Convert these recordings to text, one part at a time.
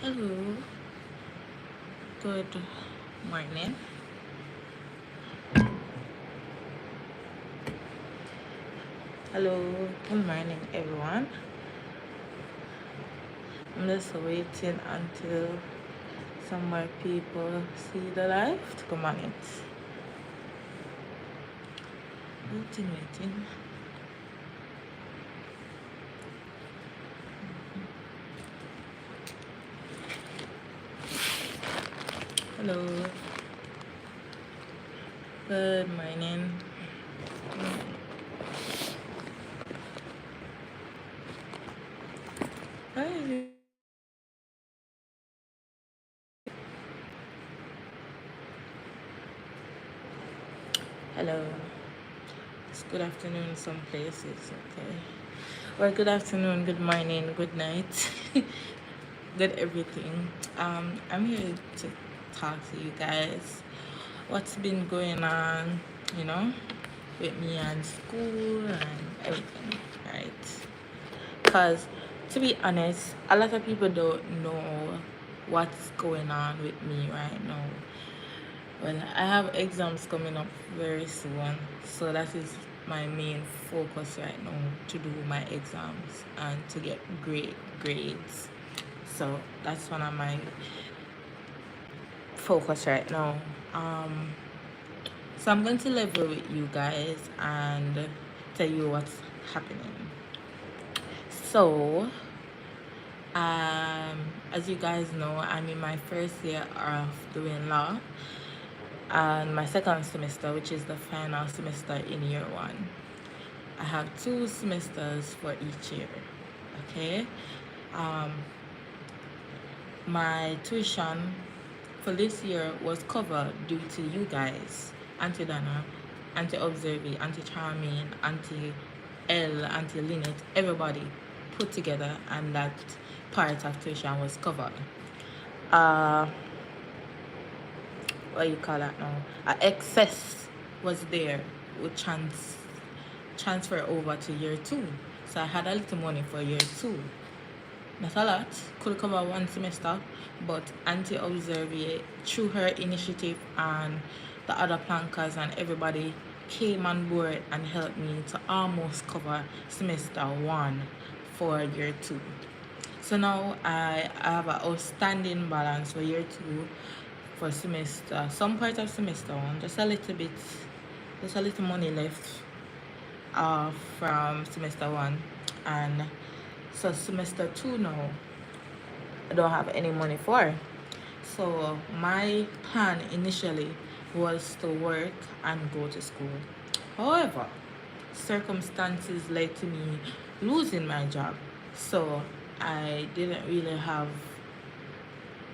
Hello, good morning. Hello, good morning, everyone. I'm just waiting until some more people see the live to come on it. Waiting. Hello, good morning. Hi. Hello. It's good afternoon some places, okay? Or good afternoon, good morning, good night, good everything. I'm here to talk to you guys. What's been going on, you know, with me and school and everything, right? Because to be honest, a lot of people don't know what's going on with me right now. Well, I have exams coming up very soon, so that is my main focus right now, to do my exams and to get great grades. So that's one of my focus right now. So I'm going to level with you guys and tell you what's happening. So, as you guys know, I'm in my first year of doing law and my second semester, which is the final semester in year one. I have 2 semesters for each year. Okay. Um, my tuition for this year was covered due to you guys, Auntie Dana, Auntie Observy, Auntie Charmaine, Auntie L, Auntie Lynette, everybody put together, and that part of tuition was covered. Uh, what you call that now? Excess was there with transfer over to year two. So I had a little money for year two. Not a lot, could cover one semester, but Auntie Observy, through her initiative and the other plankers and everybody came on board and helped me to almost cover semester one for year two. So now I have an outstanding balance for year two for semester, some part of semester one, just a little bit, just a little money left from semester one. And so semester two now, I don't have any money for. So my plan initially was to work and go to school. However, circumstances led to me losing my job. So I didn't really have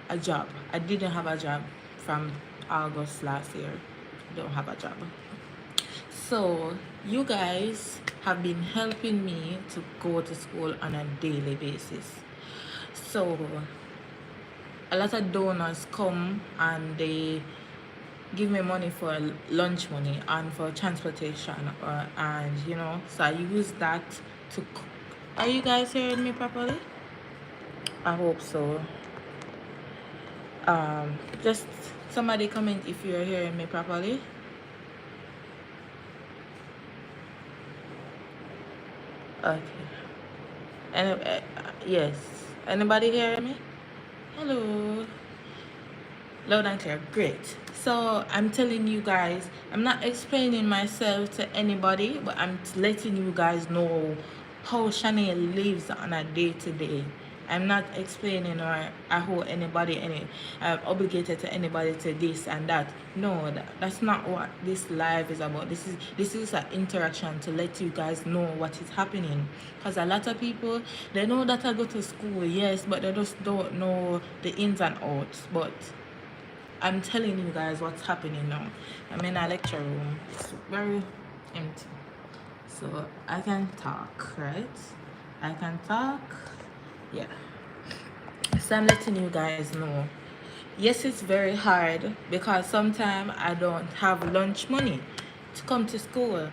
a job. I didn't have a job from August last year. Don't have a job. So you guys have been helping me to go to school on a daily basis. So a lot of donors come and they give me money for lunch money and for transportation, and so I use that to are you guys hearing me properly? I hope so. Just somebody comment if you're hearing me properly. Okay. And yes, anybody hearing me? Hello. Loud and clear. Great. So I'm telling you guys, I'm not explaining myself to anybody, but I'm letting you guys know how Chanel lives on a day to day. I'm not explaining or I hold anybody I'm obligated to anybody to this and that. No, that's not what this live is about. This is an interaction to let you guys know what is happening. Because a lot of people, they know that I go to school, yes, but they just don't know the ins and outs. But I'm telling you guys what's happening now. I'm in a lecture room. It's very empty. So I can talk, right? I can talk. Yeah. So I'm letting you guys know. Yes, it's very hard because sometimes I don't have lunch money to come to school.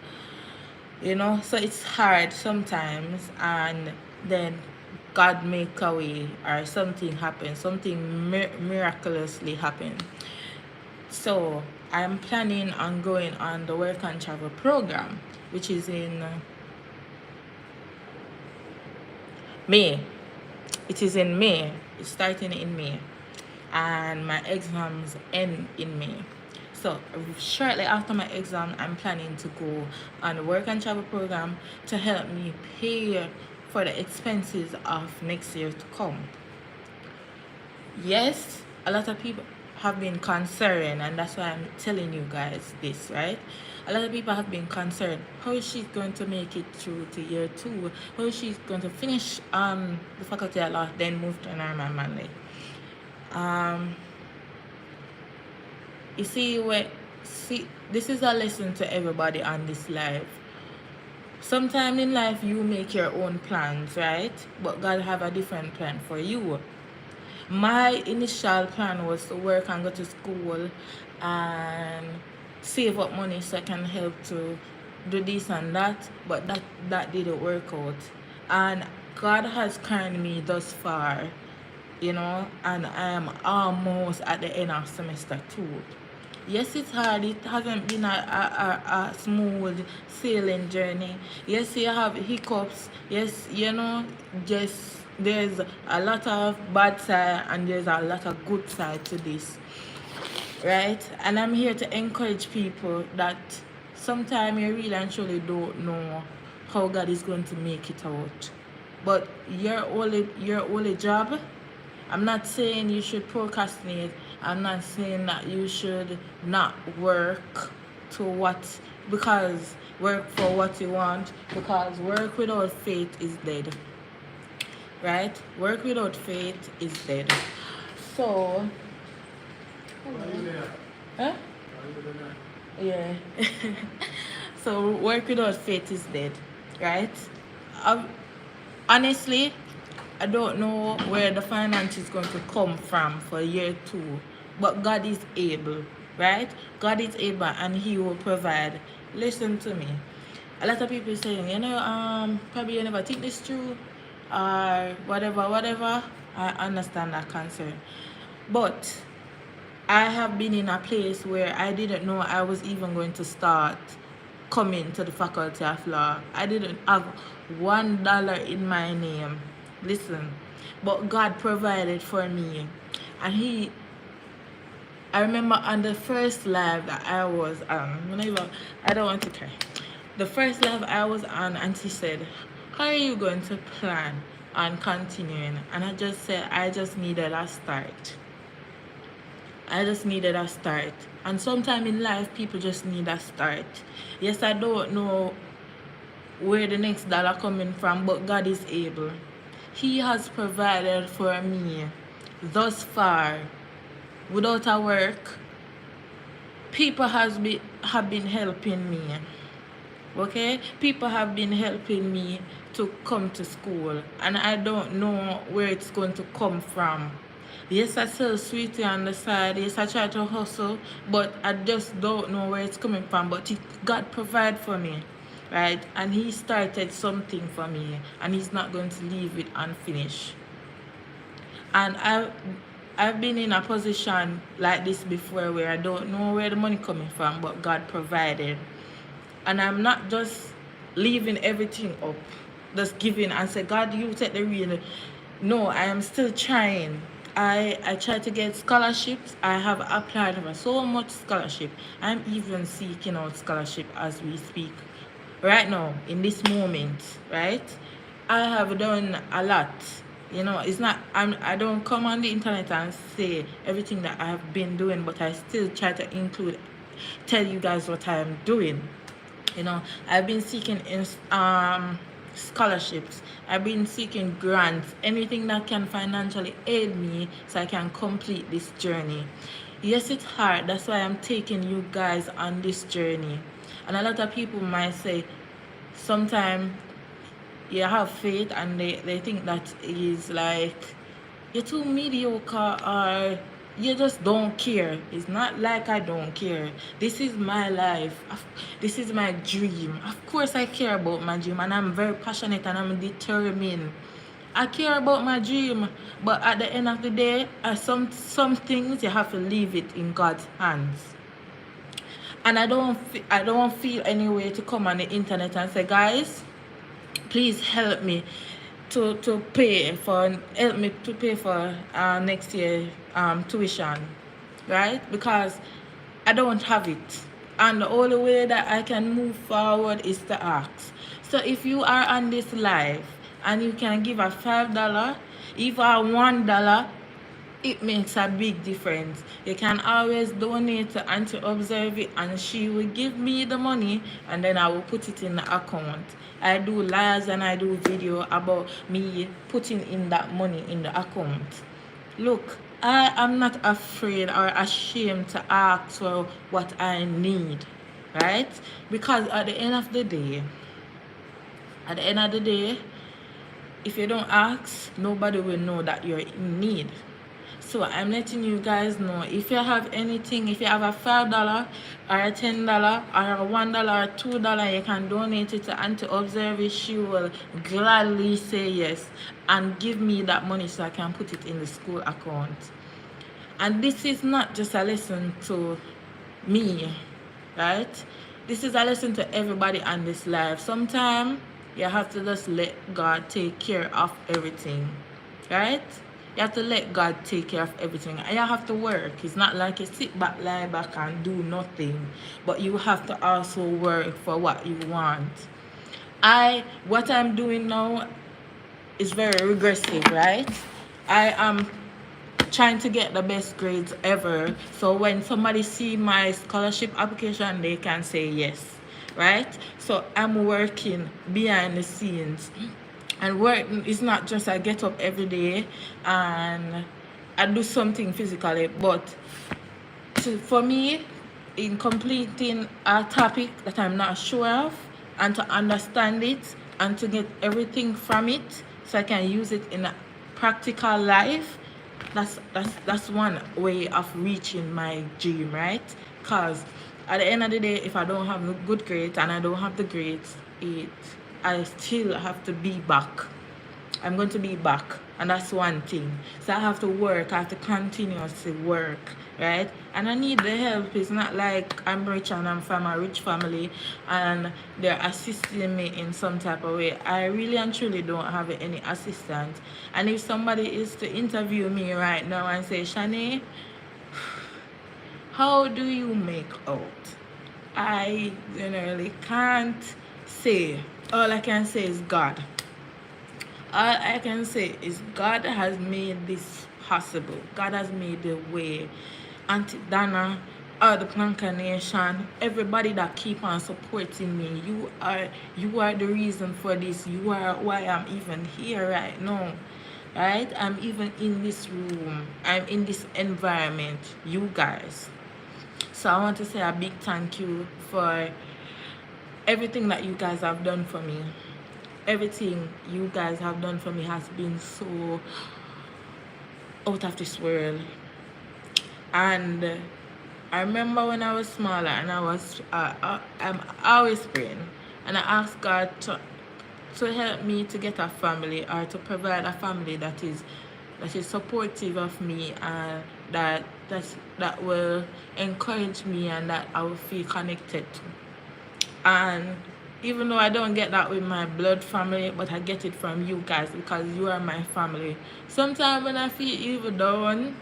So it's hard sometimes, and then God make a way or something happen, something miraculously happen. So I'm planning on going on the work and travel program, which is in May. It is in May. It's starting in May. And my exams end in May. So shortly after my exam, I'm planning to go on the work and travel program to help me pay for the expenses of next year to come. Yes, a lot of people have been concerned, and that's why I'm telling you guys this, right? A lot of people have been concerned. How is she going to make it through to year 2? How is she going to finish the faculty of law, then move to Norman Manley? You see, this is a lesson to everybody on this live. Sometime in life you make your own plans, right? But God have a different plan for you. My initial plan was to work and go to school and save up money so I can help to do this and that, but that didn't work out. And God has carried me thus far, you know, and I am almost at the end of semester 2. Yes, it's hard. It hasn't been a smooth sailing journey. Yes, you have hiccups. Yes, you know, just there's a lot of bad side and there's a lot of good side to this, right? And I'm here to encourage people that sometimes you really and truly don't know how God is going to make it out. But your only job, I'm not saying you should procrastinate. I'm not saying that you should not work because work for what you want, because work without faith is dead. Right? Work without faith is dead. So, huh? Yeah. So work without faith is dead, right? Honestly, I don't know where the finance is going to come from for year 2, but God is able, right? God is able and He will provide. Listen to me. A lot of people saying, you know, probably you never think this through or whatever. I understand that concern. But I have been in a place where I didn't know I was even going to start coming to the Faculty of Law. I didn't have $1 in my name. Listen, but God provided for me. And I remember on the first live that I was on, I don't want to cry. The first live I was on, and she said, how are you going to plan on continuing? And I just said, I just needed a start. And sometime in life, people just need a start. Yes, I don't know where the next dollar coming from, but God is able. He has provided for me thus far. Without a work, people have been helping me. Okay? People have been helping me to come to school, and I don't know where it's going to come from. Yes, I sell sweetie on the side. Yes, I try to hustle, but I just don't know where it's coming from. But God provide for me, right? And He started something for me, and He's not going to leave it unfinished. And I've been in a position like this before where I don't know where the money coming from, but God provided. And I'm not just leaving everything up, just giving and say, God, you take the real. No, I am still trying. I try to get scholarships. I have applied for so much scholarship. I'm even seeking out scholarship as we speak. Right now, in this moment, right? I have done a lot. You know, it's not, I don't come on the internet and say everything that I have been doing, but I still try to tell you guys what I am doing. You know, I've been seeking scholarships. I've been seeking grants, anything that can financially aid me so I can complete this journey. Yes, it's hard. That's why I'm taking you guys on this journey. And a lot of people might say, sometimes you have faith and they think that is like, you're too mediocre or you just don't care. It's not like I don't care. This is my life. This is my dream. Of course I care about my dream, and I'm very passionate and I'm determined I care about my dream, but at the end of the day, some things you have to leave it in God's hands. And I don't feel any way to come on the internet and say, guys, please help me to pay for next year tuition, right? Because I don't have it, and the only way that I can move forward is to ask. So if you are on this live and you can give a $5, even $1, it makes a big difference. You can always donate to Auntie Observe It, and she will give me the money, and then I will put it in the account. I do lives and I do video about me putting in that money in the account. Look, I am not afraid or ashamed to ask for what I need, right? Because at the end of the day, if you don't ask, nobody will know that you're in need. So I'm letting you guys know, if you have anything, if you have a $5 or a $10 or a $1 or $2, you can donate it to Auntie Observe It. She will gladly say yes and give me that money so I can put it in the school account. And this is not just a lesson to me, right? This is a lesson to everybody on this life. Sometimes you have to just let God take care of everything, right? You have to let God take care of everything. And you have to work. It's not like you sit back, lie back, and do nothing. But you have to also work for what you want. What I'm doing now is very regressive, right? I am trying to get the best grades ever. So when somebody see my scholarship application, they can say yes, right? So I'm working behind the scenes. And work is not just I get up every day and I do something physically, but for me, in completing a topic that I'm not sure of, and to understand it and to get everything from it so I can use it in a practical life, that's one way of reaching my dream, right? Because at the end of the day, if I don't have the good grades and I don't have the grades, I still have to be back. I'm going to be back, and that's one thing. So I have to work. I have to continuously work, right? And I need the help. It's not like I'm rich and I'm from a rich family and they're assisting me in some type of way. I really and truly don't have any assistance. And if somebody is to interview me right now and say, Shani, how do you make out? I generally can't say. All I can say is God. All I can say is God has made this possible. God has made the way. Auntie Dana, all the Planka Nation, everybody that keep on supporting me. You are the reason for this. You are why I'm even here right now. Right? I'm even in this room. I'm in this environment. You guys. So I want to say a big thank you for everything that you guys have done for me. Everything you guys have done for me has been so out of this world. And I remember when I was smaller and I'm always praying, and I asked God to help me to get a family, or to provide a family that is supportive of me, and that will encourage me and that I will feel connected to. And even though I don't get that with my blood family, but I get it from you guys because you are my family. Sometimes when I feel even down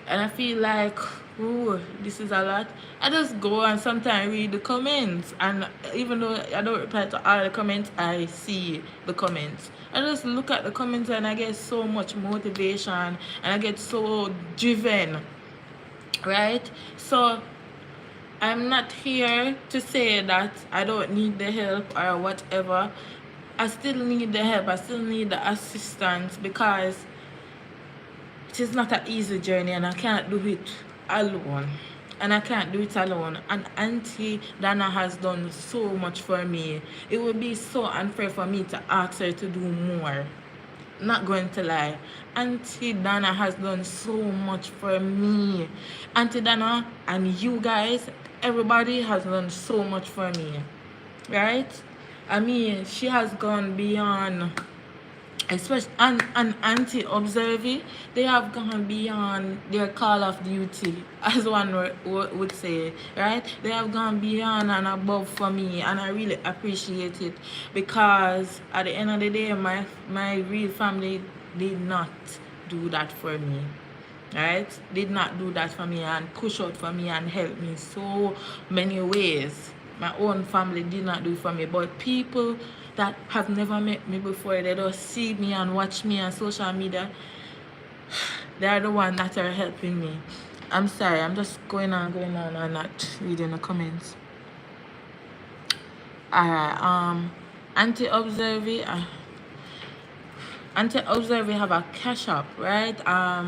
and I feel like, ooh, this is a lot, I just go and sometimes read the comments. And even though I don't reply to all the comments, I see the comments. I just look at the comments and I get so much motivation and I get so driven, right? So I'm not here to say that I don't need the help or whatever. I still need the help. I still need the assistance, because it is not an easy journey and I can't do it alone. And I can't do it alone. And Auntie Dana has done so much for me. It would be so unfair for me to ask her to do more. Not going to lie. Auntie Dana has done so much for me. Auntie Dana and you guys, everybody has done so much for me, right? I mean, she has gone beyond especially and anti-observing, they have gone beyond their call of duty, as one would say, right? They have gone beyond and above for me, and I really appreciate it, because at the end of the day, my real family did not do that for me, right? Did not do that for me and push out for me and help me so many ways. My own family did not do it for me, but people that have never met me before, they just see me and watch me on social media, they are the ones that are helping me. I'm sorry, I'm just going on and not reading the comments. Alright, anti-observing, anti-observing have a cash app, right? I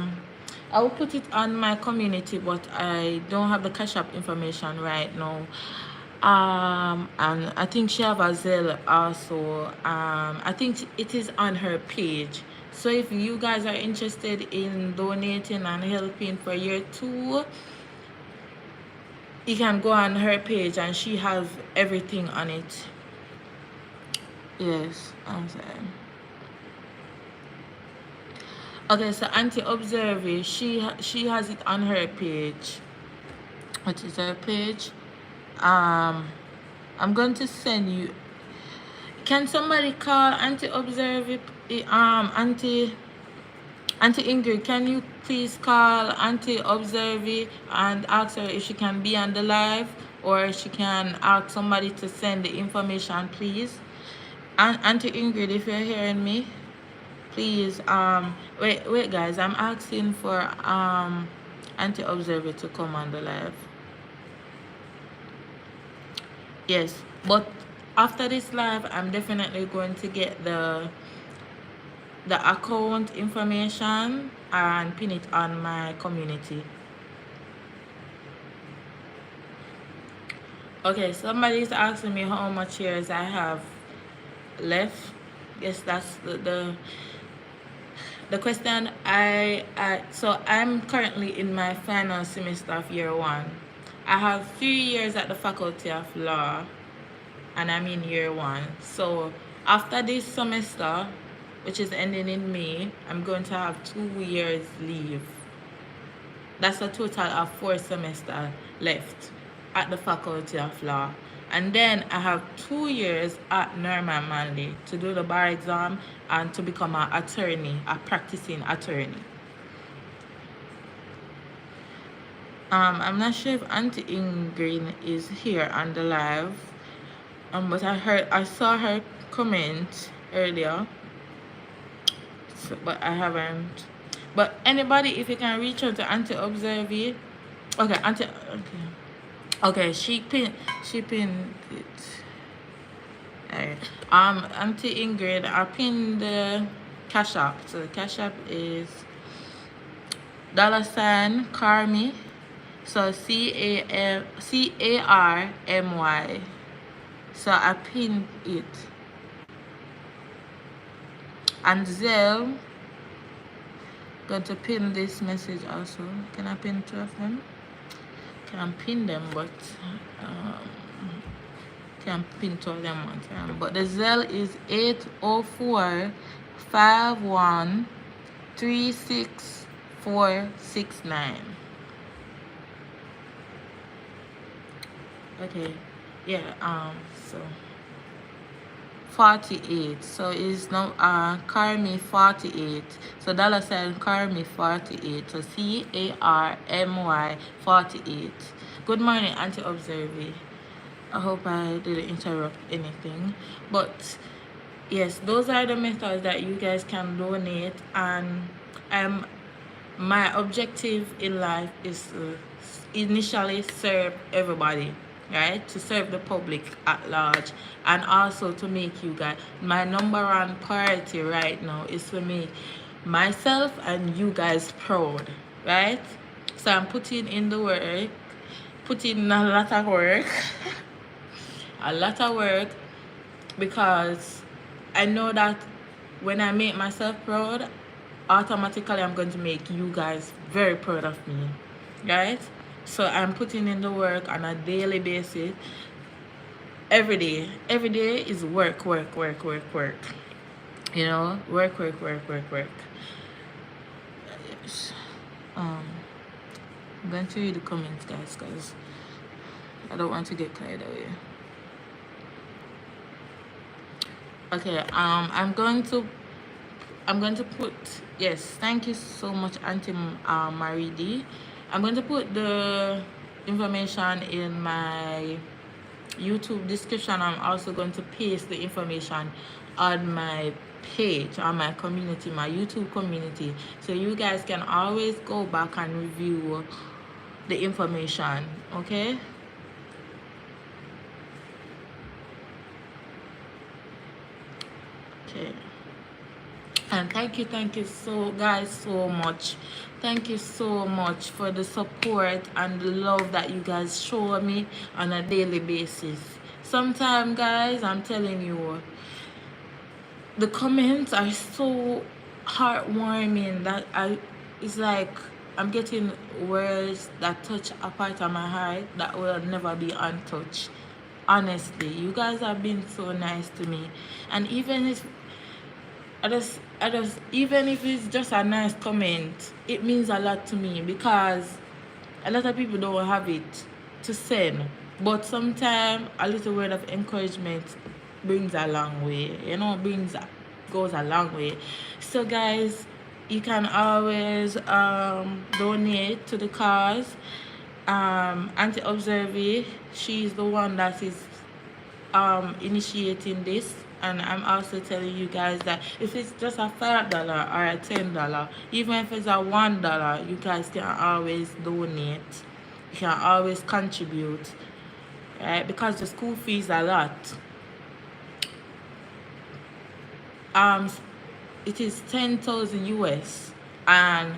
will put it on my community, but I don't have the cash app information right now. And I think she have a Zelle also. I think it is on her page. So if you guys are interested in donating and helping for year 2, you can go on her page and she has everything on it. Yes, I'm sorry. Okay, so anti-observing, she has it on her page. What is her page? I'm going to send you. Can somebody call anti-observing? Auntie Ingrid, can you please call anti-observing and ask her if she can be on the live, or she can ask somebody to send the information, please. And Auntie Ingrid, if you're hearing me, please, wait guys, I'm asking for anti-observer to come on the live. Yes, but after this live, I'm definitely going to get the account information and pin it on my community. Okay, somebody's asking me how much years I have left. Yes, that's the question. So I'm currently in my final semester of year 1. I have 3 years at the Faculty of Law, and I'm in year 1. So after this semester, which is ending in May, I'm going to have 2 years leave. That's a total of 4 semesters left at the Faculty of Law. And then I have 2 years at Norman Manley to do the bar exam and to become an attorney, a practicing attorney. I'm not sure if Auntie Ingrid is here on the live, but I saw her comment earlier, so, but I haven't. But anybody, if you can reach out to anti-observing, okay, she pinned it. Alright. Auntie Ingrid, I pinned the cash app. So the cash app is $Carmy. So CARMY. So I pinned it. And Zelle, going to pin this message also. Can I pin 2 of them? Can pin them, but can pin 2 of them one time. But the Zelle is 804-51-36469. Okay, yeah. So 48. So it's now Carmy 48. So $Carmy 48. So CARMY 48. Good morning, anti-observing. I hope I didn't interrupt anything. But yes, those are the methods that you guys can donate. And my objective in life is to initially serve everybody, right? To serve the public at large, and also to make you guys, my number 1 priority right now is to make myself and you guys proud, right? So I'm putting in the work, putting in a lot of work a lot of work, because I know that when I make myself proud, automatically I'm going to make you guys very proud of me, right? So I'm putting in the work on a daily basis. Every day is work. You know, work. Yes. Um, I'm going to read the comments, guys, because I don't want to get carried away. Okay. I'm going to put, yes, thank you so much, Auntie Marie D. I'm going to put the information in my YouTube description. I'm also going to paste the information on my page, on my community, my YouTube community, so you guys can always go back and review the information. Okay. Okay. And thank you so guys so much. Thank you so much for the support and the love that you guys show me on a daily basis. Sometimes, guys, I'm telling you, the comments are so heartwarming that it's like I'm getting words that touch a part of my heart that will never be untouched. Honestly, you guys have been so nice to me, and even if even if it's just a nice comment, it means a lot to me, because a lot of people don't have it to send. But sometimes a little word of encouragement brings a long way. You know, goes a long way. So guys, you can always donate to the cause. Auntie Observy, she's the one that is initiating this, and I'm also telling you guys that if it's just a $5 or a $10, even if it's a $1, you guys can always donate. You can always contribute, right? Because the school fees a lot. It is 10,000 US, and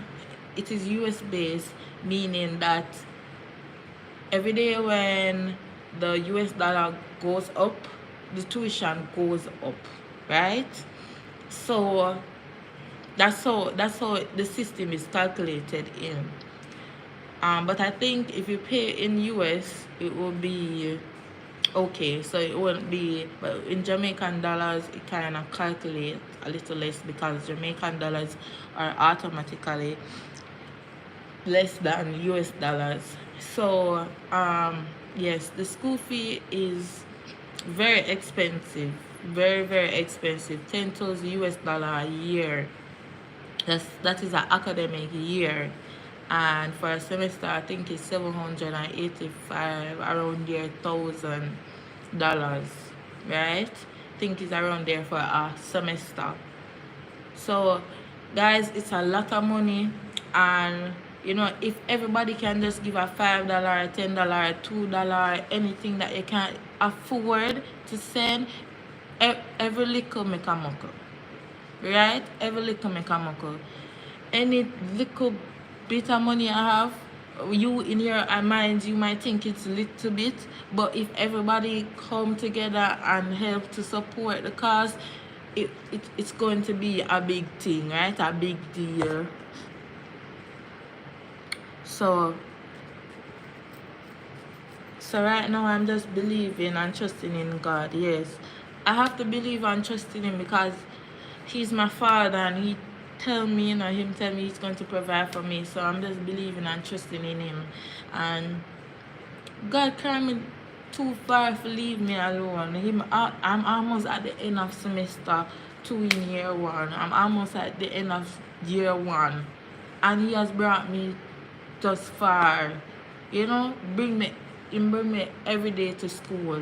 it is US based, meaning that every day when the US dollar goes up, the tuition goes up, right? So that's how the system is calculated in. But I think if you pay in US, it will be okay. So it won't be, but in Jamaican dollars, it kind of calculates a little less, because Jamaican dollars are automatically less than US dollars. So yes, the school fee is very expensive, very expensive. 10,000 US dollar a year. That is an academic year, and for a semester I think it's 785, around there, $1,000, right? I think it's around there for a semester. So guys, it's a lot of money, and you know, if everybody can just give a $5, a $10, $2, anything that you can afford to send, every little make a muckle, right? Every little make a muckle. Any little bit of money I have, you in your mind, you might think it's a little bit, but if everybody come together and help to support the cause, it's going to be a big thing, right? A big deal. So right now I'm just believing and trusting in God. Yes, I have to believe and trust in him, because he's my father, and he tell me, you know, him tell me he's going to provide for me. So I'm just believing and trusting in him, and God can't me too far to leave me alone. I'm almost at the end of semester 2 in year 1. I'm almost at the end of year 1, and he has brought me thus far. You know, bring me every day to school.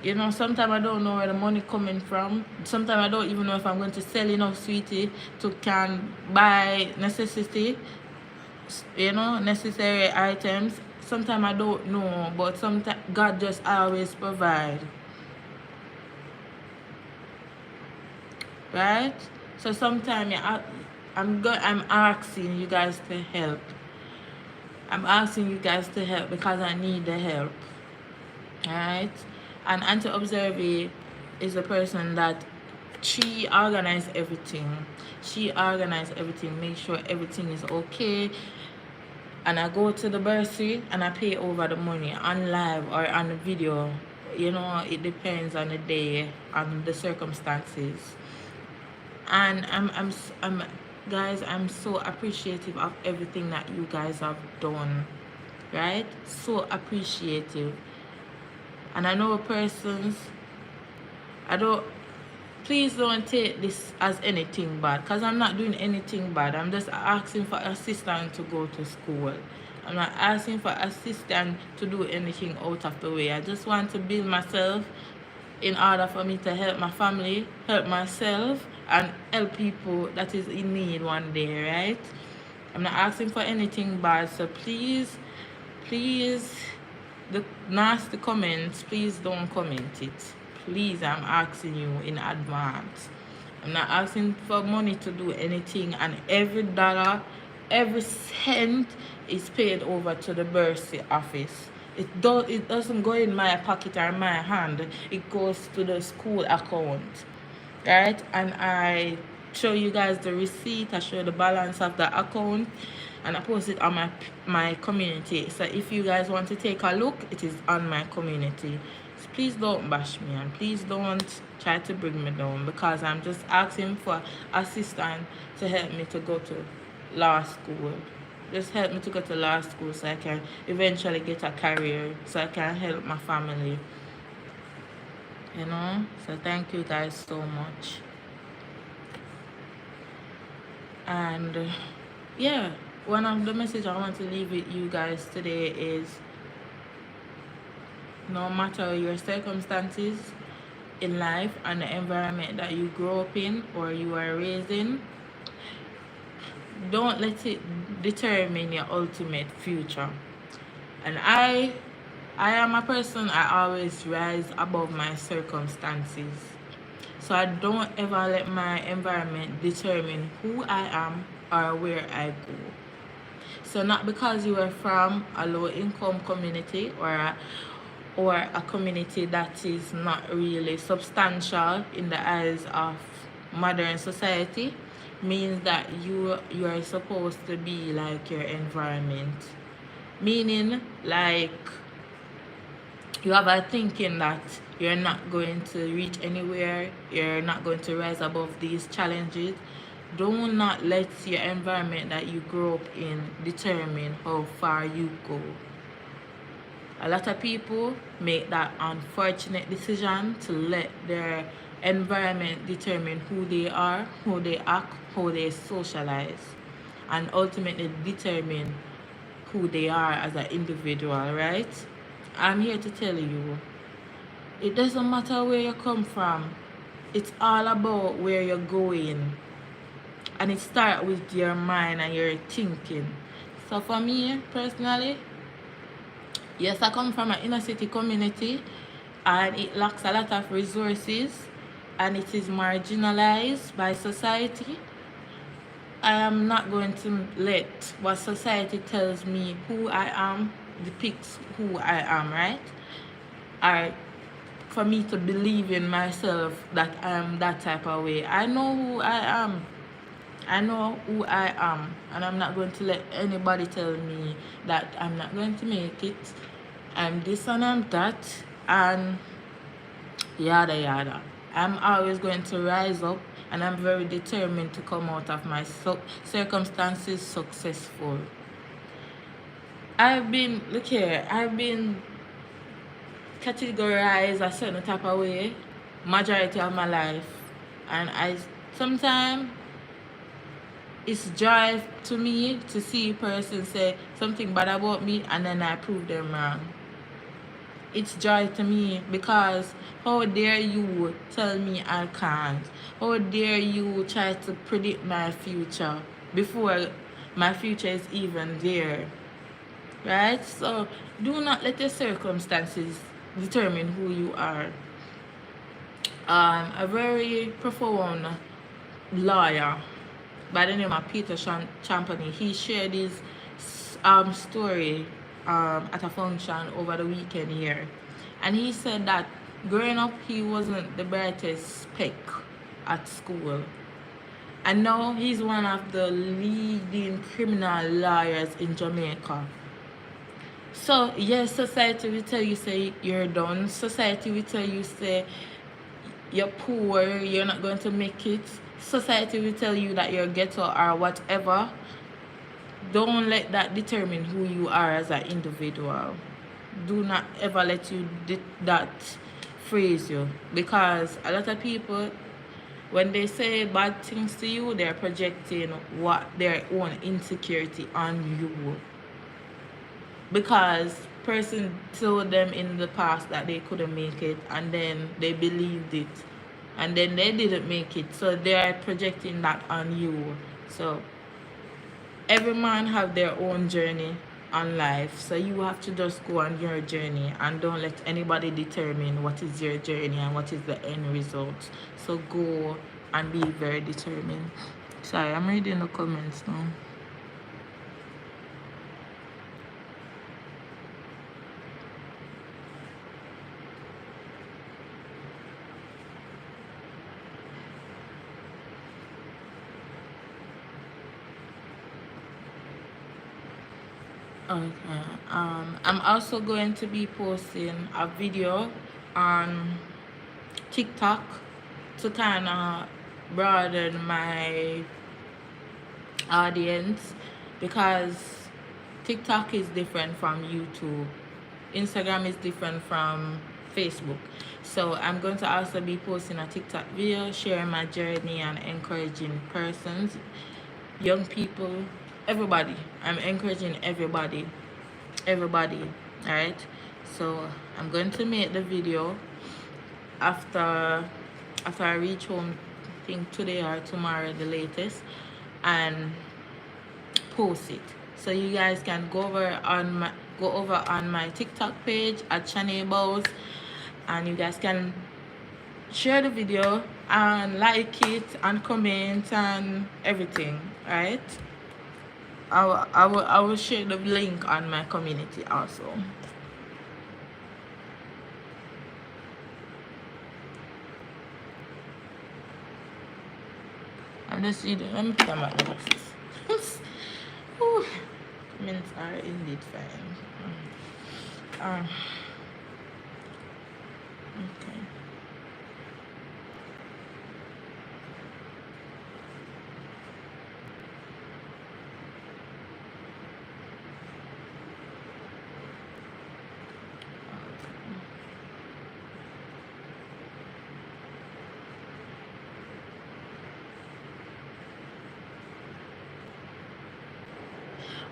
You know, sometimes I don't know where the money coming from. Sometimes I don't even know if I'm going to sell enough sweetie to can buy necessary items. Sometimes I don't know, but sometimes God just always provide. Right? So sometimes I'm asking you guys to help. I'm asking you guys to help because I need the help. Alright? And Auntie Observy is the person that she organized everything. She organized everything, make sure everything is okay. And I go to the bursary and I pay over the money on live or on video. You know, it depends on the day, on the circumstances. And guys, I'm so appreciative of everything that you guys have done, right? So appreciative. And I know persons, I don't, please don't take this as anything bad, because I'm not doing anything bad. I'm just asking for assistance to go to school. I'm not asking for assistance to do anything out of the way. I just want to build myself in order for me to help my family, help myself, and help people that is in need one day, right? I'm not asking for anything bad, so please, the nasty comments, please don't comment it. Please, I'm asking you in advance. I'm not asking for money to do anything, and every dollar, every cent is paid over to the bursary office. It doesn't go in my pocket or my hand. It goes to the school account, right? And I show you guys the receipt. I show the balance of the account, and I post it on my community. So if you guys want to take a look, it is on my community. So please don't bash me, and please don't try to bring me down, because I'm just asking for assistance to help me to go to law school. Just help me to go to law school so I can eventually get a career, so I can help my family. You know? So thank you guys so much. And yeah, one of the messages I want to leave with you guys today is, no matter your circumstances in life and the environment that you grow up in or you are raised in, don't let it determine your ultimate future. And I am a person, I always rise above my circumstances. So I don't ever let my environment determine who I am or where I go. So not because you are from a low income community or a community that is not really substantial in the eyes of modern society means that you are supposed to be like your environment. Meaning, like, you have a thinking that you're not going to reach anywhere, you're not going to rise above these challenges. Do not let your environment that you grow up in determine how far you go. A lot of people make that unfortunate decision to let their environment determine who they are, how they act, how they socialize, and ultimately determine who they are as an individual, right? I'm here to tell you, it doesn't matter where you come from. It's all about where you're going. And it starts with your mind and your thinking. So for me, personally, yes, I come from an inner city community, and it lacks a lot of resources, and it is marginalized by society. I am not going to let what society tells me who I am depicts who I am, right? Or for me to believe in myself that I am that type of way. I know who I am. I know who I am, and I'm not going to let anybody tell me that I'm not going to make it. I'm this and I'm that, and yada yada. I'm always going to rise up, and I'm very determined to come out of my circumstances successful. I've been categorized a certain type of way majority of my life, and sometimes it's joy to me to see a person say something bad about me and then I prove them wrong. It's joy to me, because how dare you tell me I can't? How dare you try to predict my future before my future is even there? Right? So do not let your circumstances determine who you are. A very profound lawyer by the name of Peter Champagny, he shared his story at a function over the weekend here, and he said that growing up he wasn't the brightest speck at school, and now he's one of the leading criminal lawyers in Jamaica. So yes, society will tell you say you're done. Society will tell you say you're poor, you're not going to make it. society will tell you that you're ghetto or whatever, don't let that determine who you are as an individual. Do not ever let that phrase you, because a lot of people, when they say bad things to you, they're projecting what their own insecurity on you, because person told them in the past that they couldn't make it, and then they believed it, and then they didn't make it, so they're projecting that on you. So every man have their own journey on life, so you have to just go on your journey and don't let anybody determine what is your journey and what is the end result. So go and be very determined. Sorry, I'm reading the comments now. Okay. I'm also going to be posting a video on TikTok to kind of broaden my audience, because TikTok is different from YouTube. Instagram is different from Facebook. So I'm going to also be posting a TikTok video, sharing my journey and encouraging persons, young people, everybody. I'm encouraging everybody, all right? So I'm going to make the video after I reach home, I think today or tomorrow the latest, and post it, so you guys can go over on my TikTok page at Shanae Bowes, and you guys can share the video and like it and comment and everything, right? I will share the link on my community also. I'm just reading. Let me put on my glasses. Comments are indeed fine. Okay.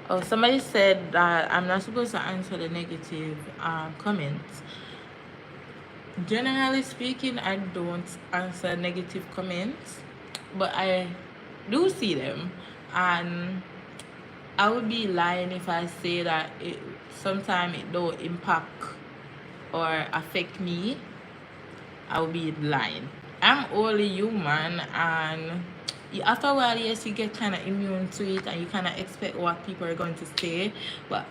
Oh, somebody said that I'm not supposed to answer the negative comments. Generally speaking, I don't answer negative comments, but I do see them, and I would be lying if I say that sometimes it don't impact or affect me. I would be lying. I'm only human, and after a while, yes, you get kind of immune to it, and you kind of expect what people are going to say, but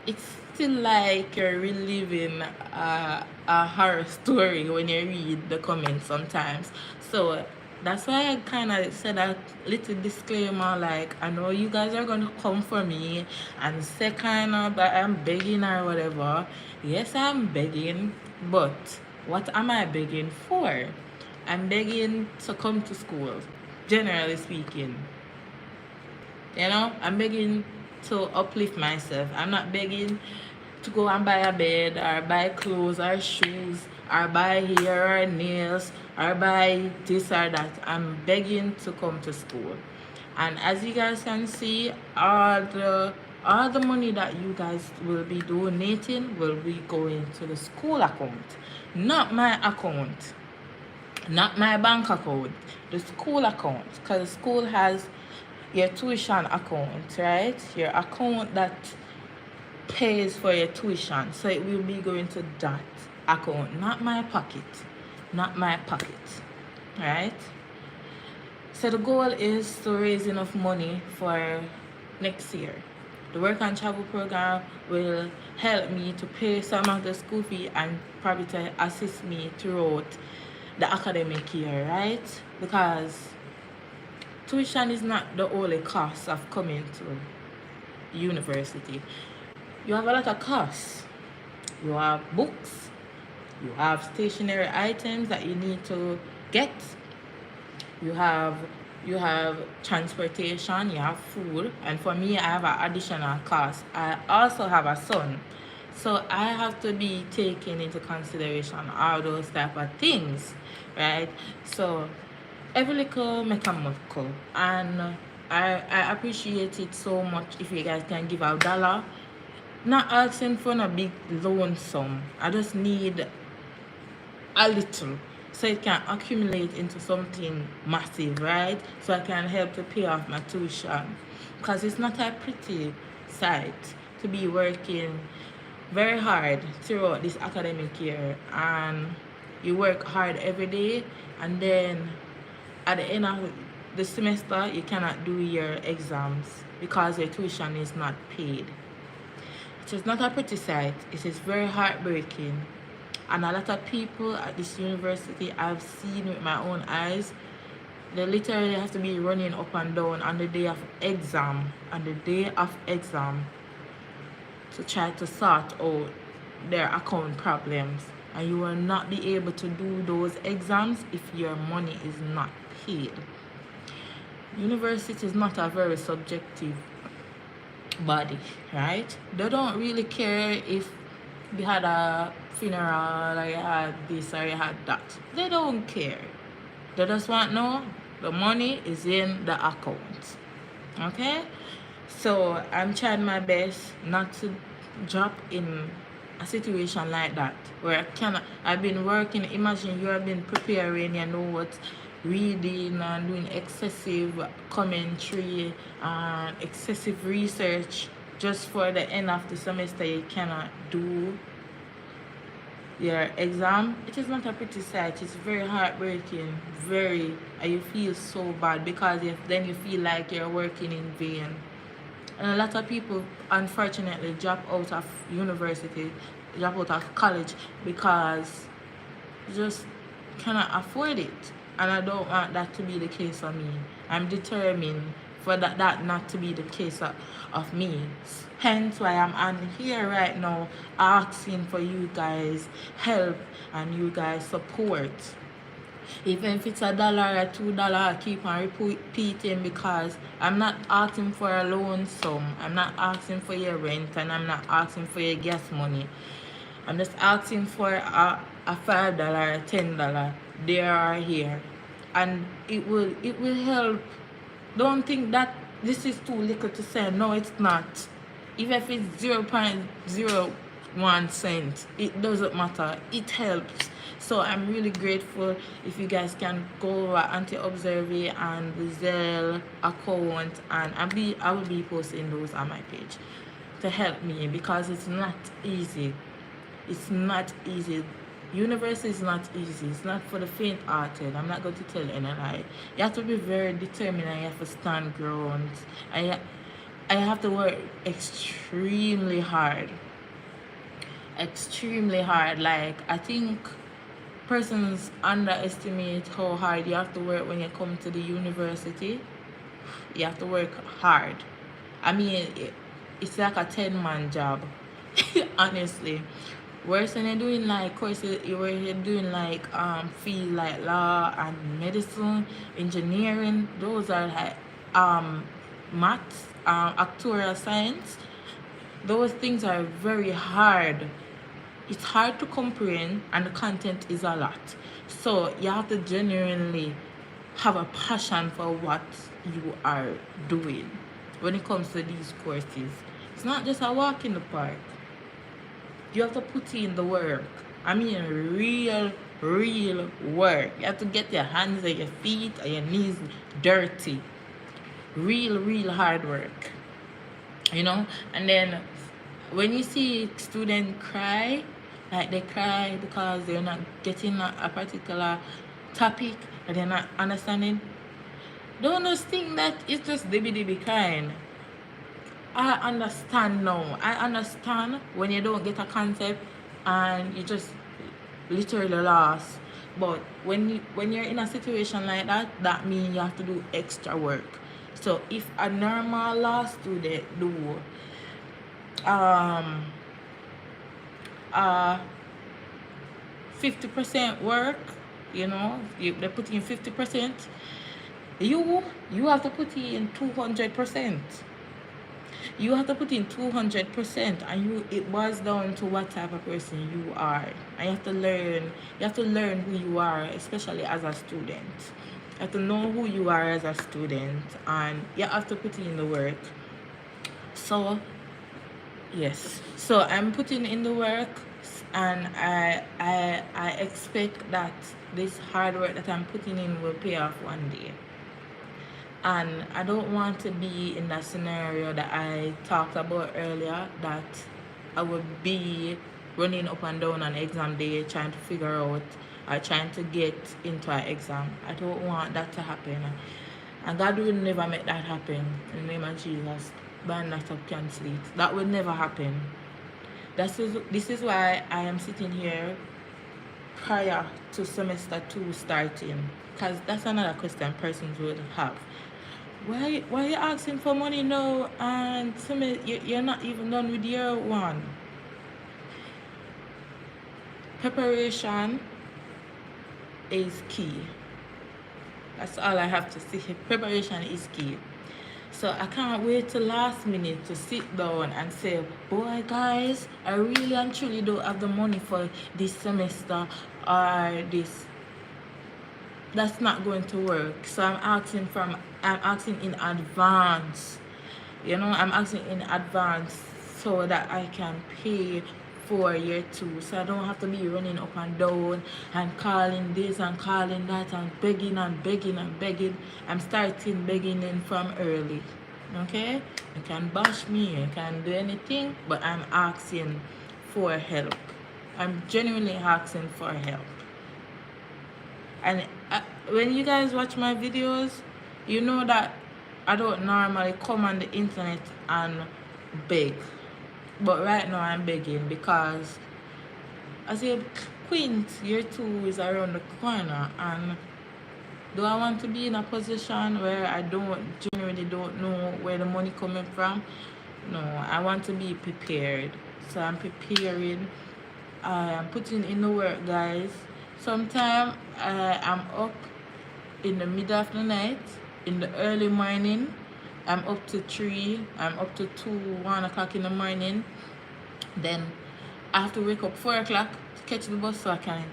it's still like you're reliving a horror story when you read the comments sometimes. So that's why I kind of said a little disclaimer, like, I know you guys are going to come for me and say kind of that I'm begging or whatever. Yes, I'm begging, but what am I begging for? I'm begging to come to school, generally speaking. You know, I'm begging to uplift myself. I'm not begging to go and buy a bed or buy clothes or shoes or buy hair or nails or buy this or that. I'm begging to come to school. And as you guys can see, all the money that you guys will be donating will be going to the school account, not my account, not my bank account, the school account, because the school has your tuition account, right? Your account that pays for your tuition, so it will be going to that account, not my pocket, right? So the goal is to raise enough money for next year. The work and travel program will help me to pay some of the school fee and probably to assist me throughout the academic year, right? Because tuition is not the only cost of coming to university. You have a lot of costs. You have books, you have stationary items that you need to get, you have transportation, you have food, and for me, I have an additional cost. I also have a son, so I have to be taking into consideration all those type of things, right? So every little make a muckle, and I appreciate it so much if you guys can give a dollar. Not asking for a big loan sum. I just need a little so it can accumulate into something massive, right? So I can help to pay off my tuition, because it's not a pretty sight to be working very hard throughout this academic year, and you work hard every day, and then at the end of the semester you cannot do your exams because your tuition is not paid. It is not a pretty sight. It is very heartbreaking. And a lot of people at this university I've seen with my own eyes, they literally have to be running up and down on the day of exam, to try to sort out their account problems. And you will not be able to do those exams if your money is not paid. University is not a very subjective body, right? They don't really care if you had a funeral or you had this or you had that. They don't care. They just want to know the money is in the account. Okay? So I'm trying my best not to drop in a situation like that where I've been working. Imagine you have been preparing your notes, reading and doing excessive commentary and excessive research just for the end of the semester you cannot do your exam. It is not a pretty sight. It's very heartbreaking, very, and you feel so bad because then you feel like you're working in vain. And a lot of people unfortunately drop out of university, drop out of college because you just cannot afford it. And I don't want that to be the case for me. I'm determined for that not to be the case of me. Hence why I'm on here right now asking for you guys help and you guys support. Even if it's $1 or $2, I keep on repeating, because I'm not asking for a loan sum. I'm not asking for your rent, and I'm not asking for your gas money. I'm just asking for a $5 or $10 there or here, and it will help. Don't think that this is too little to say. No, it's not. Even if it's 0.01 cent, it doesn't matter. It helps. So I'm really grateful if you guys can go over Anti-Observer and the Zelle account, and I will be posting those on my page to help me, because it's not easy. It's not easy. University is not easy. It's not for the faint-hearted. I'm not going to tell any lie. You have to be very determined, and you have to stand ground. I have to work extremely hard. Like, I think persons underestimate how hard you have to work when you come to the university. You have to work hard. I mean, it's like a 10-man job. Honestly, worse than you're doing like courses where you're doing like field like law and medicine, engineering. Those are like maths, actuarial science. Those things are very hard. It's hard to comprehend, and the content is a lot. So you have to genuinely have a passion for what you are doing when it comes to these courses. It's not just a walk in the park. You have to put in the work. I mean, real work. You have to get your hands and your feet and your knees dirty. Real hard work. You know? And then when you see students cry, like they cry because they're not getting a particular topic and they're not understanding, don't just think that it's just dibby crying. I understand now. I understand when you don't get a concept and you just literally lost. But when you're in a situation like that, that means you have to do extra work. So if a normal law student do 50% work, you know, they put in 50%, You have to put in 200%. You have to put in 200%, and it boils down to what type of person you are. And you have to learn who you are, especially as a student. You have to know who you are as a student, and you have to put in the work. So yes, so I'm putting in the work, and I expect that this hard work that I'm putting in will pay off one day. And I don't want to be in that scenario that I talked about earlier, that I would be running up and down on exam day trying to figure out or trying to get into an exam. I don't want that to happen. And God will never make that happen. In the name of Jesus, bind that up, cancel it. That will never happen. This is why I am sitting here prior to semester 2 starting. Because that's another question persons would have. Why are you asking for money now, and you're not even done with year 1? Preparation is key. That's all I have to say. Preparation is key. So I can't wait till last minute to sit down and say, boy guys, I really and truly don't have the money for this semester or this. That's not going to work. So I'm asking in advance. I'm asking in advance so that I can pay for year 2. So I don't have to be running up and down and calling this and calling that and begging and begging and begging. I'm starting begging in from early. Okay? You can bash me, you can do anything, but I'm asking for help. I'm genuinely asking for help. And when you guys watch my videos, you know that I don't normally come on the internet and beg. But right now I'm begging because I said Quint year 2 is around the corner, and do I want to be in a position where I generally don't know where the money coming from? No, I want to be prepared. So I'm preparing. I'm putting in the work, guys. Sometimes I'm up in the middle of the night, in the early morning. I'm up to 3, I'm up to 2, 1 o'clock in the morning. Then I have to wake up 4 o'clock to catch the bus so I can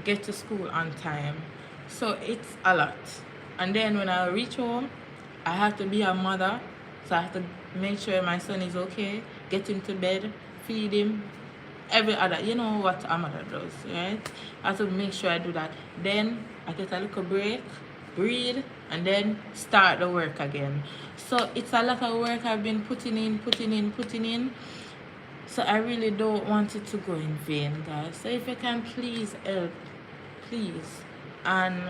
get to school on time. So it's a lot. And then when I reach home, I have to be a mother. So I have to make sure my son is okay, get him to bed, feed him, every other, you know what a mother does, right? I have to make sure I do that. Then I get a little break, breathe, and then start the work again. So it's a lot of work I've been putting in. So I really don't want it to go in vain, guys. So if you can please help, please. And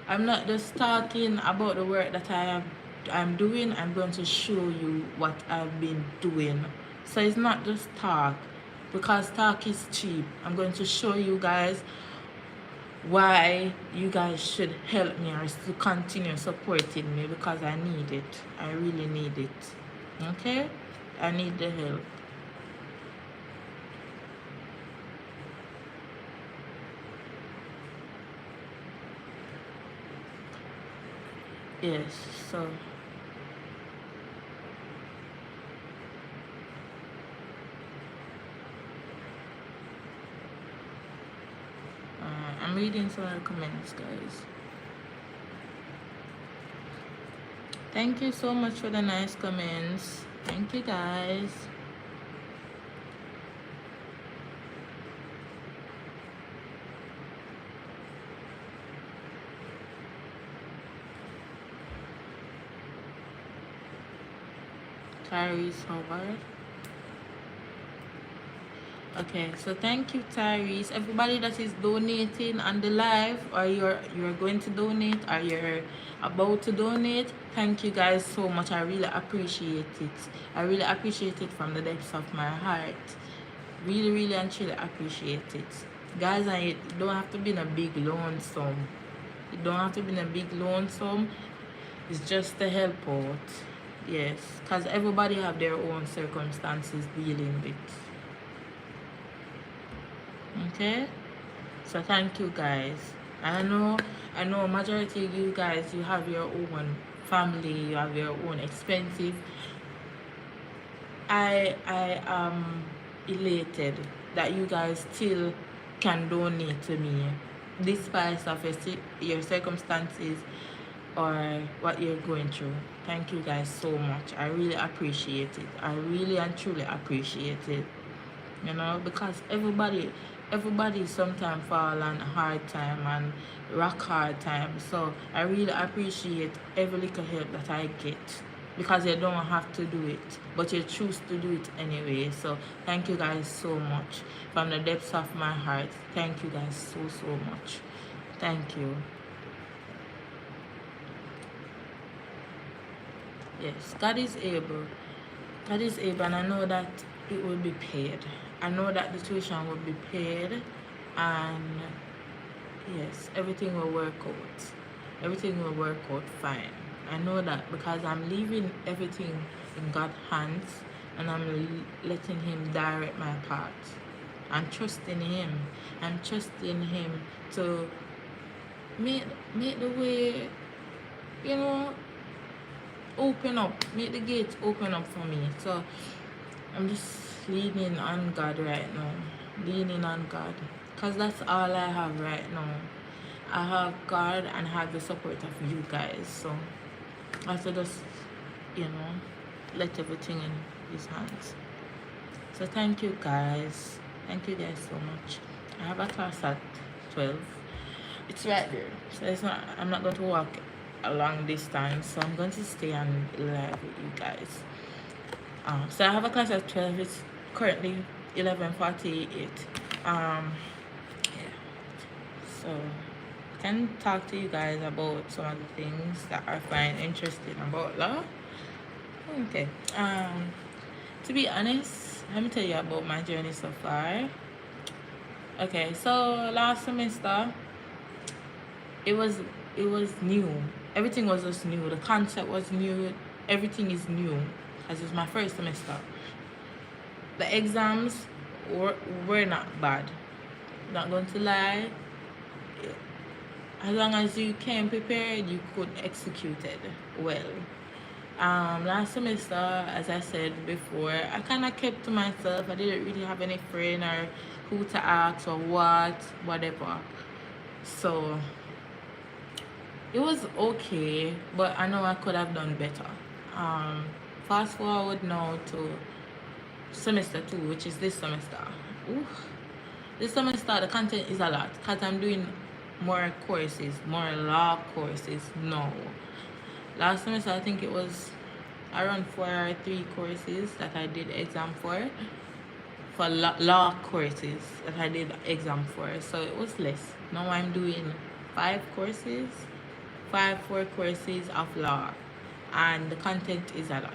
I'm not just talking about the work that I'm doing. I'm going to show you what I've been doing. So it's not just talk, because talk is cheap. I'm going to show you guys why you guys should help me or to continue supporting me, because I need it. I really need it. Okay? I need the help. Yes, so I'm reading some of the comments, guys. Thank you so much for the nice comments. Thank you, guys. Tyrese Howard. Okay, so thank you, Tyrese. Everybody that is donating on the live, or you're going to donate, or you're about to donate, thank you guys so much. I really appreciate it. I really appreciate it from the depths of my heart. Really, really and truly appreciate it, guys. And it don't have to be in a big loan sum. It don't have to be in a big loan sum. It's just to help out. Yes, because everybody have their own circumstances dealing with. Okay, so thank you, guys. I know majority of you guys, you have your own family, you have your own expenses. I am elated that you guys still can donate to me despite of your circumstances or what you're going through. Thank you guys so much. I really appreciate it. I really and truly appreciate it. Because everybody sometimes fall on hard time and rock hard time. So I really appreciate every little help that I get, because you don't have to do it, but you choose to do it anyway. So thank you guys so much from the depths of my heart. Thank you guys so much. Thank you. Yes, God is able. God is able, and I know that it will be paid. I know that the tuition will be paid, and yes, everything will work out. Everything will work out fine. I know that because I'm leaving everything in God's hands, and I'm letting Him direct my path. I'm trusting Him. I'm trusting Him to make the way, open up, make the gates open up for me. So I'm just leaning on God right now, leaning on God, because that's all I have right now. I have God and I have the support of you guys. So I have to just, let everything in His hands. So thank you guys. Thank you guys so much. I have a class at 12. It's right there. So I'm not going to walk a long distance. So I'm going to stay on live with you guys. So I have a class at 12. It's currently 11:48. Yeah. So I can talk to you guys about some of the things that I find interesting about law. Okay. To be honest, let me tell you about my journey so far. Okay, so last semester it was new. Everything was just new. The concept was new. Everything is new, as it's my first semester. The exams were not bad. Not going to lie. As long as you came prepared, you could execute it well. Last semester, as I said before, I kind of kept to myself. I didn't really have any friend or who to ask or whatever. So it was okay, but I know I could have done better. Fast forward now to semester 2, which is this semester. Ooh. This semester the content is a lot because I'm doing more courses, more law courses now. Last semester I think it was around 4 or 3 courses that I did exam for law courses that I did exam for, so it was less. Now I'm doing 4 courses of law, and the content is a lot.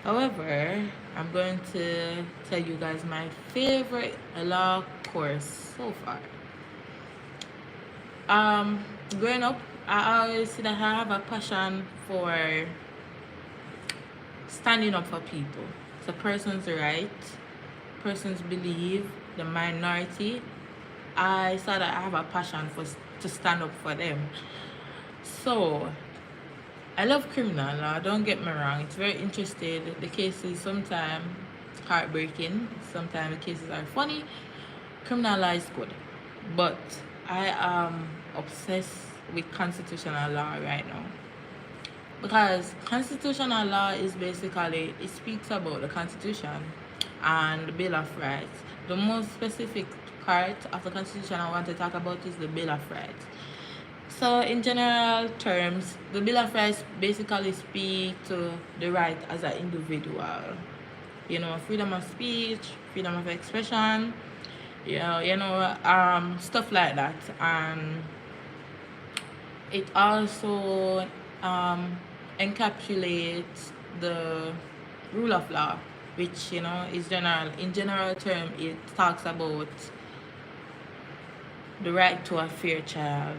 However, I'm going to tell you guys my favorite law course so far. Growing up, I always see that I have a passion for standing up for people. So person's right, person's belief, the minority. I saw that I have a passion to stand up for them. So I love criminal law, don't get me wrong. It's very interesting. The cases sometimes heartbreaking, sometimes the cases are funny. Criminal law is good, but I am obsessed with constitutional law right now, because constitutional law is basically, it speaks about the Constitution and the Bill of Rights. The most specific part of the Constitution I want to talk about is the Bill of Rights. So in general terms, the Bill of Rights basically speak to the right as an individual. Freedom of speech, freedom of expression, stuff like that. And it also encapsulates the rule of law, which is general. In general term, it talks about the right to a fair trial.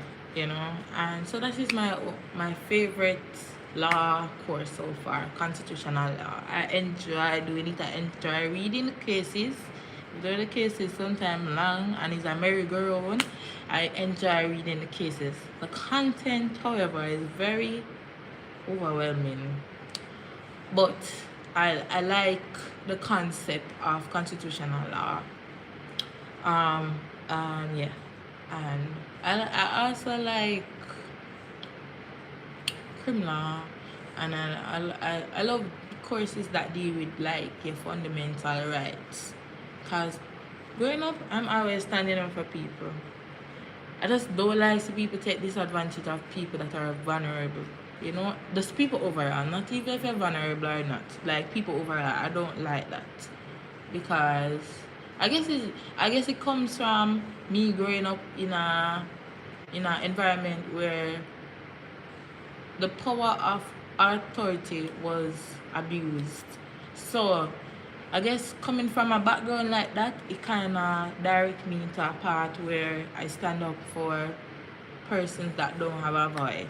And so that is my favorite law course so far, constitutional law. I enjoy doing it. I enjoy reading the cases, Though the cases sometimes long and it's a merry-go-round, I enjoy reading the cases. The content, however, is very overwhelming. But I like the concept of constitutional law. Yeah, and I also like criminal, and I love courses that deal with like your fundamental rights. Cause growing up, I'm always standing up for people. I just don't like see people take disadvantage of people that are vulnerable. You know, just people overall, not even if you're vulnerable or not. Like people overall, I don't like that because I guess it comes from me growing up in a environment where the power of authority was abused. So I guess coming from a background like that, it kind of direct me into a path where I stand up for persons that don't have a voice.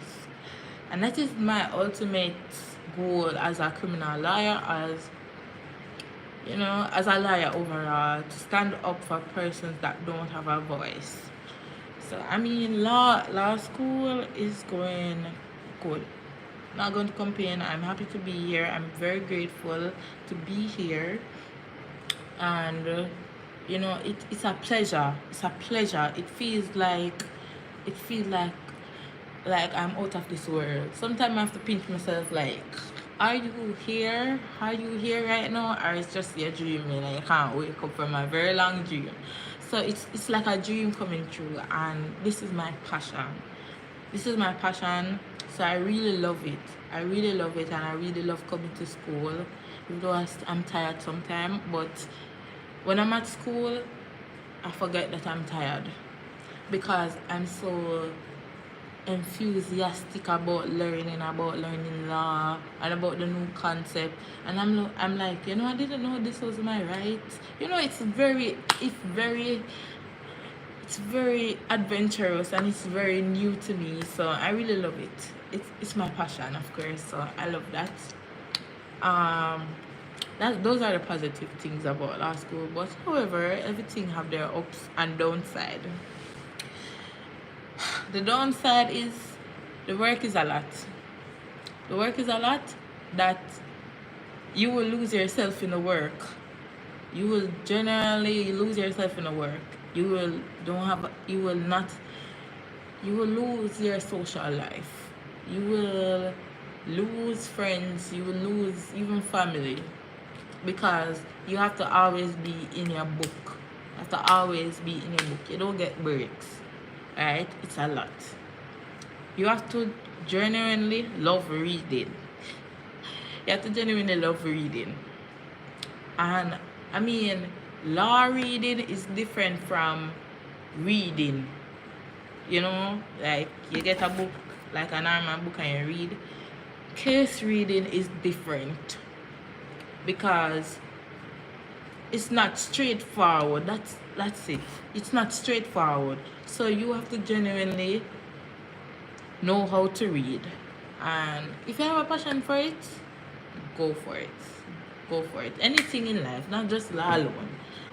And that is my ultimate goal as a criminal lawyer, as you know, as a lawyer overall, to stand up for persons that don't have a voice. So I mean, law school is going good. Not going to complain. I'm happy to be here. I'm very grateful to be here, and you know, it's a pleasure. It's a pleasure. It feels like I'm out of this world. Sometimes I have to pinch myself like, are you here? Are you here right now? Or it's just your dreaming and you can't wake up from a very long dream. So it's like a dream coming true, and this is my passion. This is my passion. So I really love it. I really love it, and I really love coming to school. Even though I'm tired sometimes, but when I'm at school, I forget that I'm tired because I'm so enthusiastic about learning law and about the new concept, and I'm like, you know, I didn't know this was my right. You know, it's very adventurous and it's very new to me, so I really love it. It's my passion, of course, so I love that. Those are the positive things about law school, but however, everything have their ups and downside. The downside is the work is a lot. The work is a lot that you will lose yourself in the work. You will generally lose yourself in the work. You will lose your social life. You will lose friends. You will lose even family, because you have to always be in your book. You have to always be in your book. You don't get breaks. Alright? It's a lot. You have to genuinely love reading. You have to genuinely love reading. And I mean, law reading is different from reading. You know, like you get a book, like a normal book, and you read. Case reading is different because it's not straightforward. That's it. It's not straightforward. So you have to genuinely know how to read. And if you have a passion for it, go for it. Go for it. Anything in life, not just law alone.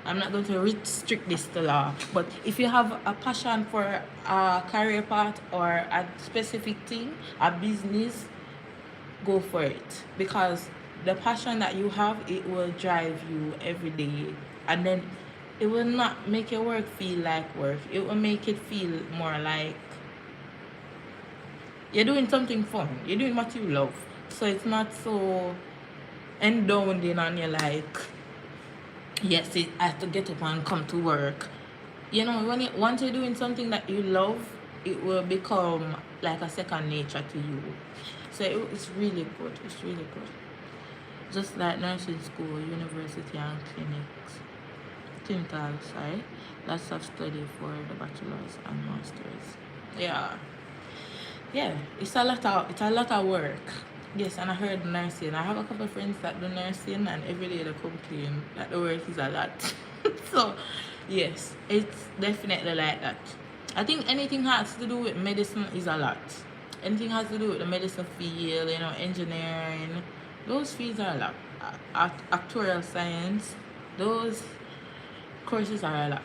I'm not going to restrict this to law, but if you have a passion for a career path or a specific thing, a business, go for it, because the passion that you have, it will drive you every day, and then it will not make your work feel like work. It will make it feel more like you're doing something fun. You're doing what you love, so it's not so endowing on you like, yes, I have to get up and come to work. You know, once you're doing something that you love, it will become like a second nature to you. So it's really good. It's really good. Just like nursing school, university, and clinical, sorry. Lots of study for the bachelor's and master's. Yeah. Yeah, it's a lot of work. Yes, and I heard nursing. I have a couple of friends that do nursing, and every day they complain that the work is a lot. So, yes, it's definitely like that. I think anything has to do with medicine is a lot. Anything has to do with the medicine field, you know, engineering, those fields are a lot. Actuarial science, those courses are a lot.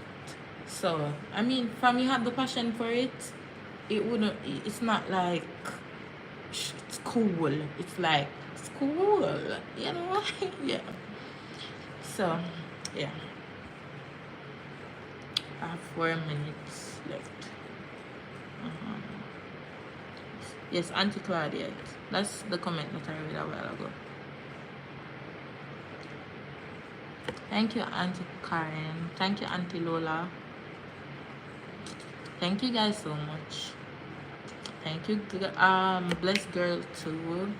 So I mean, from you have the passion for it, it wouldn't. It's not like it's cool. It's like it's cool, you know. Yeah. So yeah, I have 4 minutes left. Uh-huh. Yes, Auntie Claudia. That's the comment that I read a while ago. Thank you, Auntie Karen. Thank you, Auntie Lola. Thank you guys so much. Thank you, blessed girl too.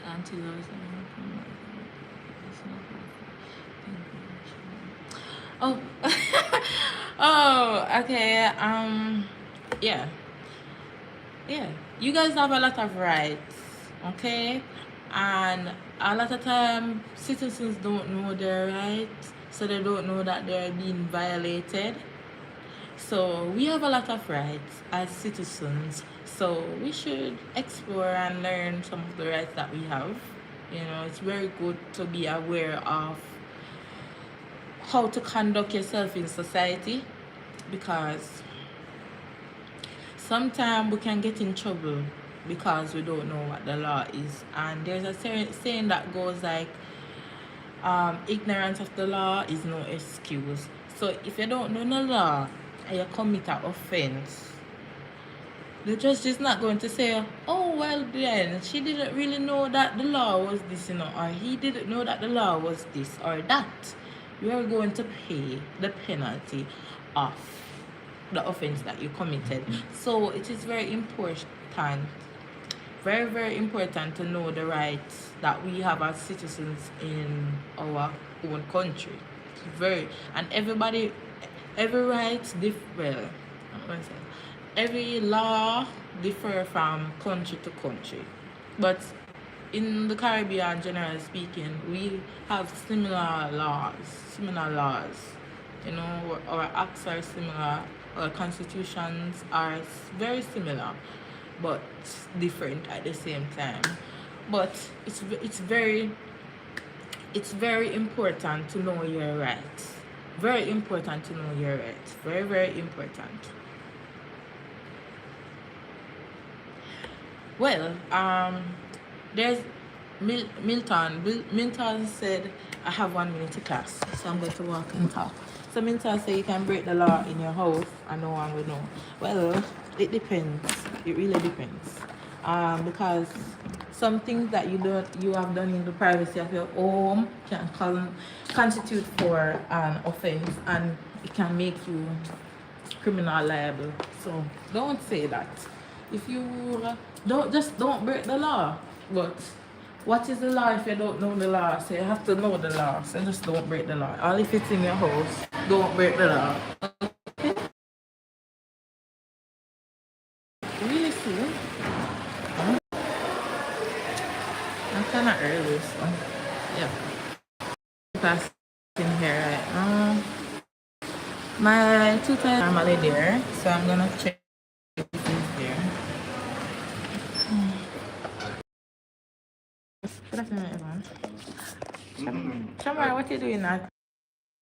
Auntie Lola. Oh, oh, okay. Yeah, yeah. You guys have a lot of rights, okay? And a lot of time, citizens don't know their rights, so they don't know that they're being violated. So we have a lot of rights as citizens. So we should explore and learn some of the rights that we have. You know, it's very good to be aware of how to conduct yourself in society, because sometimes we can get in trouble because we don't know what the law is. And there's a saying that goes like, ignorance of the law is no excuse. So if you don't know the law and you commit an offense, the judge is not going to say, oh, well, then she didn't really know that the law was this, you know, or he didn't know that the law was this or that. You are going to pay the penalty of the offense that you committed. So it is very important, very, very important to know the rights that we have as citizens in our own country. It's very, and everybody, every right well, every law differ from country to country, but in the Caribbean, generally speaking, we have similar laws. You know, our acts are similar, our constitutions are very similar, but different at the same time. But it's very important to know your rights. Very important to know your rights. Very, very important. Well, there's Milton. Milton said, I have 1 minute to class, so I'm going to walk and talk. So Milton said you can break the law in your house and no one will know. Well, it depends. It really depends. Because some things that you have done in the privacy of your home can constitute for an offense, and it can make you criminal liable. So don't say that. If you don't break the law. But what is the law if you don't know the law? So you have to know the law. So just don't break the law. All if it's in your house, don't break the law. Okay? Really soon? I'm kind of early, so yeah. Passing here right now. My tutor is normally there, so I'm gonna check if he's there. Good afternoon, everyone. Shamar, what are you doing now?